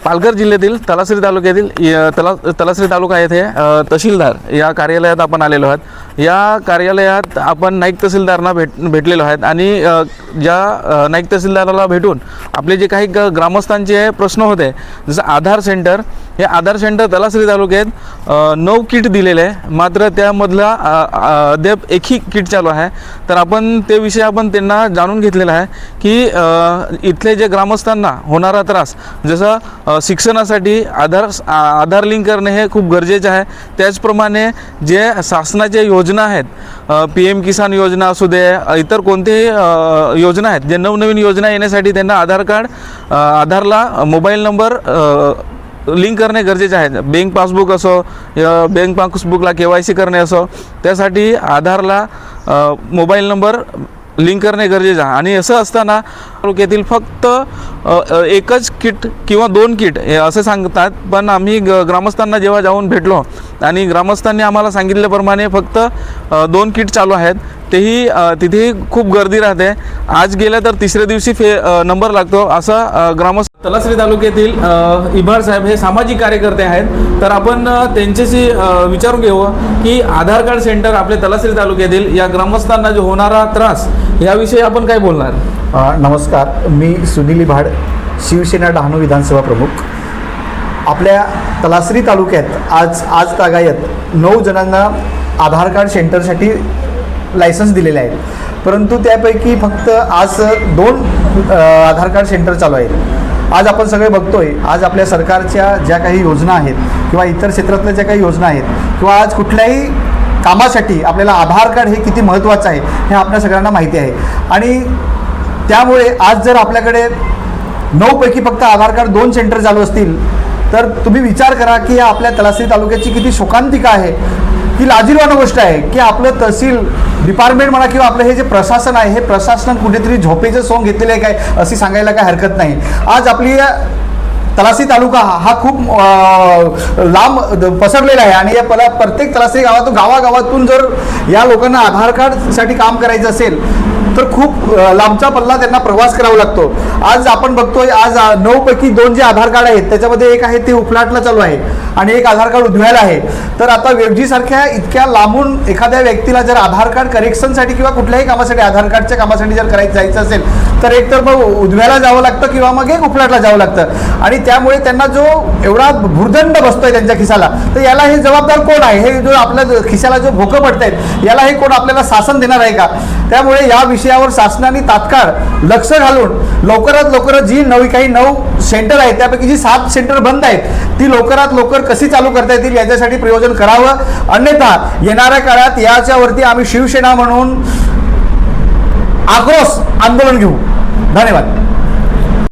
पालघर जिल्ह्यातील तलासरी तालुक्यातील तलासरी तालुका येथे तहसीलदार या कार्यालयात आपण आलेलो आहोत। या कार्यालयात आपण नाईक तहसीलदारांना भेटलेलो आहेत आणि ज्या नाईक तहसीलदाराला भेटून आपले जे काही ग्रामस्थांचे प्रश्न होते, जसं आधार सेंटर, हे आधार सेंटर तलासरी तालुक्यात 9 किट दिलेले आहे, मात्र त्यामधला अद्याप एकही किट चालू आहे। तर आपण ते विषय आपण त्यांना जाणून घेतलेला आहे की इथले जे ग्रामस्थांना होणारा त्रास, जसं शिक्षणासाठी आधार लिंक करणे हे खूप गरजेचे आहे, त्याचप्रमाणे जे शासनाच्या योजना आहेत, PM किसान योजना असू दे, इतर कोणतेही योजना आहेत, जे नवनवीन योजना येण्यासाठी त्यांना आधारला मोबाईल नंबर लिंक करणे गरजेचे आहे। बँक पासबुक असो, बँक पासबुकला KYC करणे असो, त्यासाठी आधारला मोबाईल नंबर लिंक करणे गरजेचे आहे। आणि असं असताना तालुक्यातील फक्त एकच किट किंवा 2 किट हे असे सांगतात, पण आम्ही ग्रामस्थांना जेव्हा जाऊन भेटलो आणि ग्रामस्थांनी आम्हाला सांगितल्याप्रमाणे फक्त 2 किट चालू आहेत, तेही तिथे खूप गर्दी राहते। आज गेल्या तर तिसऱ्या दिवशी नंबर लागतो, असं ग्रामस्थ तलासरी तालुक्यातील इबाड साहेब हे सामाजिक कार्यकर्ते आहेत। तर आपण त्यांच्याशी विचारून घेऊ की आधार कार्ड सेंटर आपल्या तलासरी तालुक्यातील या ग्रामस्थांना जो होणारा त्रास याविषयी आपण काय बोलणार। नमस्कार, मी सुनील इबाड, शिवसेना डहाणू विधानसभा प्रमुख। आपल्या तलासरी तालुक्यात आज तागायत 9 जणांना आधार कार्ड सेंटरसाठी लायसन्स दिलेले आहे, परंतु त्यापैकी फक्त आज 2 आधार कार्ड सेंटर चालू आहेत। आज आपण सगळे बघतोय, आज आपल्या सरकारच्या ज्या काही योजना आहेत किंवा इतर क्षेत्रातल्या ज्या काही योजना आहेत किंवा आज कुठल्याही कामासाठी आपल्याला आधार कार्ड हे किती महत्त्वाचं आहे हे आपल्या सगळ्यांना माहिती आहे। आणि त्यामुळे आज जर आपल्याकडे 9 पैकी फक्त आधार कार्ड 2 सेंटर चालू असतील, तर तुम्ही विचार करा की आपल्या तलासरी तालुक्याची किती शोकांतिका आहे, की लाजिरवाणी गोष्ट आहे की आपलं तहसील डिपार्टमेंट म्हणा किंवा आपलं हे जे प्रशासन आहे, हे प्रशासन कुठेतरी झोपेचं सोंग घेतलेलं आहे काय अशी सांगायला काय हरकत नाही। आज आपली तलासरी तालुका हा खूप लांब पसरलेला आहे आणि या प्रत्येक तलासरी गावागावातून जर या लोकांना आधार कार्डसाठी काम करायचं असेल तर खूप लांबचा पल्ला त्यांना प्रवास करावा लागतो। आज आपण बघतोय, आज 9 पैकी 2 जे आधार कार्ड आहेत त्याच्यामध्ये एक आहे ते उपलाटला चालू आहे आणि एक आधार कार्ड उधव्याला आहे। तर आता वेगजीसारख्या इतक्या लांबून एखाद्या व्यक्तीला जर आधार कार्ड करेक्शनसाठी किंवा कुठल्याही कामासाठी आधार कार्डच्या कामासाठी जर जायचं असेल तर एक तर मग उधव्याला जावं लागतं किंवा मग एक उपलाटला जावं लागतं आणि त्यामुळे त्यांना जो एवढा भुर्दंड बसतोय त्यांच्या खिसाला, तर याला हे जबाबदार कोण आहे? हे जो आपल्या खिशाला जो भोकं पडतायत याला हे कोण आपल्याला शासन देणार आहे का? त्यामुळे या विषयावर शासनाने तात्काळ लक्ष घालून लवकरात लवकर जी काही 9 सेंटर आहेत त्यापैकी जी 7 सेंटर बंद आहेत ती लवकरात लवकर कशी चालू करता येतील याच्यासाठी प्रयोजन करावं, अन्यथा येणाऱ्या काळात याच्यावरती आम्ही शिवसेना म्हणून आक्रोश आंदोलन घेऊ। धन्यवाद।